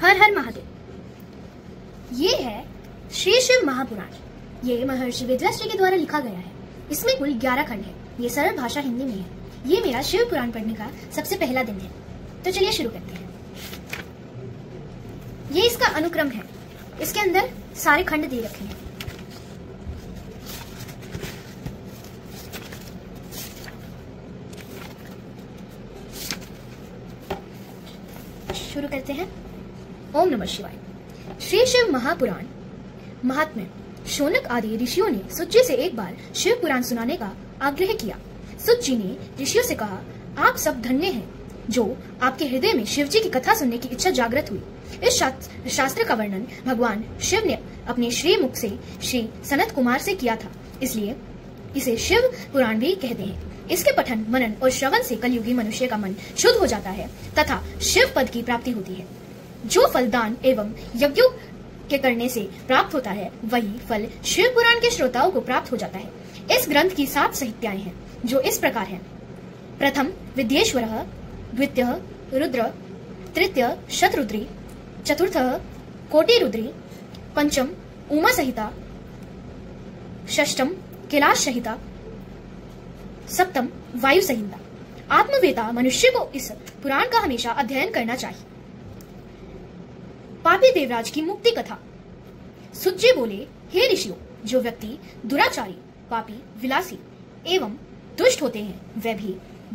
हर हर महादेव। ये है श्री शिव महापुराण। ये महर्षि वेदव्यास के द्वारा लिखा गया है। इसमें कुल 11 खंड है। ये सरल भाषा हिंदी में है। ये मेरा शिव पुराण पढ़ने का सबसे पहला दिन है। तो चलिए शुरू करते हैं। ये इसका अनुक्रम है। इसके अंदर सारे खंड दे रखे हैं। शुरू करते हैं। ओम नमः शिवाय। श्री शिव महापुराण महात्म्य। शौनक आदि ऋषियों ने सुत जी से एक बार शिव पुराण सुनाने का आग्रह किया। सुत जी ने ऋषियों से कहा, आप सब धन्य हैं जो आपके हृदय में शिव जी की कथा सुनने की इच्छा जागृत हुई। इस शास्त्र का वर्णन भगवान शिव ने अपने श्री मुख से श्री सनत कुमार से किया था, इसलिए इसे शिव पुराण भी कहते हैं। इसके पठन मनन और श्रवण से कलयुगी मनुष्य का मन शुद्ध हो जाता है तथा शिव पद की प्राप्ति होती है। जो फल दान एवं यज्ञों के करने से प्राप्त होता है, वही फल शिव पुराण के श्रोताओं को प्राप्त हो जाता है। इस ग्रंथ की 7 संहिताएं हैं, जो इस प्रकार हैं। प्रथम विद्येश्वर, द्वितीय रुद्र, तृतीय शतरुद्री, चतुर्थ कोटिरुद्री, पंचम उमा संहिता, षष्टम कैलाश संहिता, सप्तम वायु संहिता। आत्मवेता मनुष्य को इस पुराण का हमेशा अध्ययन करना चाहिए। पापी देवराज की मुक्ति कथा। सुत जी बोले, हे ऋषियों, जो व्यक्ति दुराचारी, पापी, विलासी एवं दुष्ट होते हैं, वे भी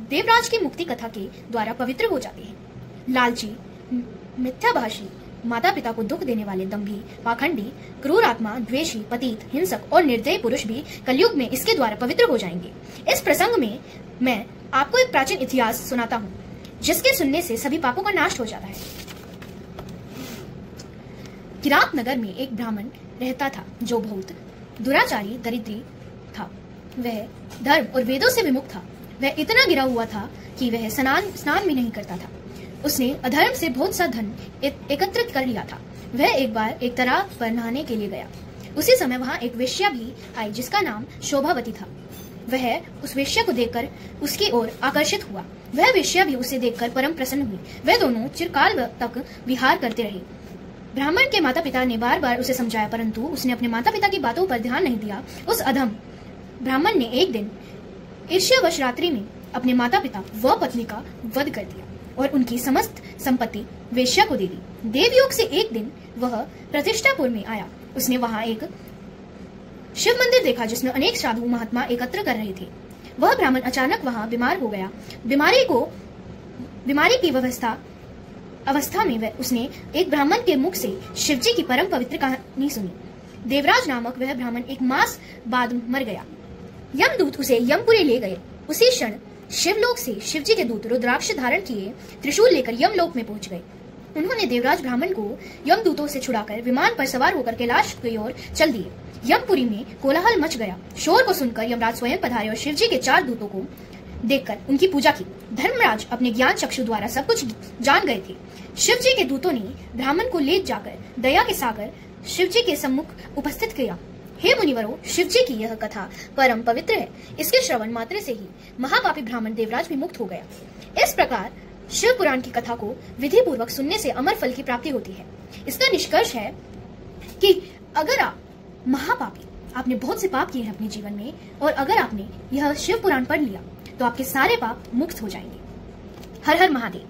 देवराज की मुक्ति कथा के द्वारा पवित्र हो जाते हैं। लालची, मिथ्याभाषी, माता पिता को दुख देने वाले, दंभी, पाखंडी, क्रूर आत्मा, द्वेषी, पतित, हिंसक और निर्दयी पुरुष भी कलयुग में इसके द्वारा पवित्र हो जाएंगे। इस प्रसंग में मैं आपको एक प्राचीन इतिहास सुनाता हूँ, जिसके सुनने से सभी पापों का नाश हो जाता है। किरात नगर में एक ब्राह्मण रहता था, जो बहुत दुराचारी, दरिद्री था। वह धर्म और वेदों से विमुख था। वह इतना गिरा हुआ था कि वह स्नान भी नहीं करता था। उसने अधर्म से बहुत सा धन एकत्रित कर लिया था। वह एक बार एक तालाब पर नहाने के लिए गया। उसी समय वहां एक वेश्या भी आई, जिसका नाम शोभावती था। वह उस वेश्या को देखकर उसकी ओर आकर्षित हुआ। वह वेश्या भी उसे देखकर परम प्रसन्न हुई। वे दोनों चिरकाल तक विहार करते रहे। ब्राह्मण के माता पिता ने बार बार उसे समझाया, परंतु उसने अपने माता पिता की बातों पर ध्यान नहीं दिया। उस अधम ब्राह्मण ने एक दिन ईर्ष्यावश रात्रि में अपने माता पिता व पत्नी का वध कर दिया और उनकी समस्त संपत्ति वेश्या को दे दी। देवयोग से एक दिन वह प्रतिष्ठापुर में आया। उसने वहां एक शिव मंदिर देखा, जिसमें अनेक साधु महात्मा एकत्र कर रहे थे। वह ब्राह्मण अचानक वहां बीमार हो गया। बीमारी की अवस्था में उसने एक ब्राह्मण के मुख से शिवजी की परम पवित्र कहानी सुनी। देवराज नामक वह ब्राह्मण एक मास बाद मर गया। यमदूत उसे यमपुरी ले गए। उसी क्षण शिवलोक से शिवजी के दूत रुद्राक्ष धारण किए त्रिशूल लेकर यमलोक में पहुंच गए। उन्होंने देवराज ब्राह्मण को यमदूतों से छुड़ाकर विमान पर सवार होकर कैलाश की ओर चल दिए। यमपुरी में कोलाहल मच गया। शोर को सुनकर यमराज स्वयं पधारे और शिवजी के 4 दूतों को देखकर उनकी पूजा की। धर्मराज अपने ज्ञान चक्षु द्वारा सब कुछ जान गए थे। शिवजी के दूतों ने ब्राह्मण को ले जाकर दया के सागर शिवजी के सम्मुख उपस्थित किया। हे मुनिवरों, शिवजी की यह कथा परम पवित्र है। इसके श्रवण मात्र से ही महापापी ब्राह्मण देवराज भी मुक्त हो गया। इस प्रकार शिव पुराण की कथा को विधि पूर्वक सुनने से अमर फल की प्राप्ति होती है। इसका निष्कर्ष है कि अगर आप महापापी, आपने बहुत से पाप किए हैं अपने जीवन में, और अगर आपने यह शिव पुराण पढ़ लिया तो आपके सारे पाप मुक्त हो जाएंगे। हर हर महादेव।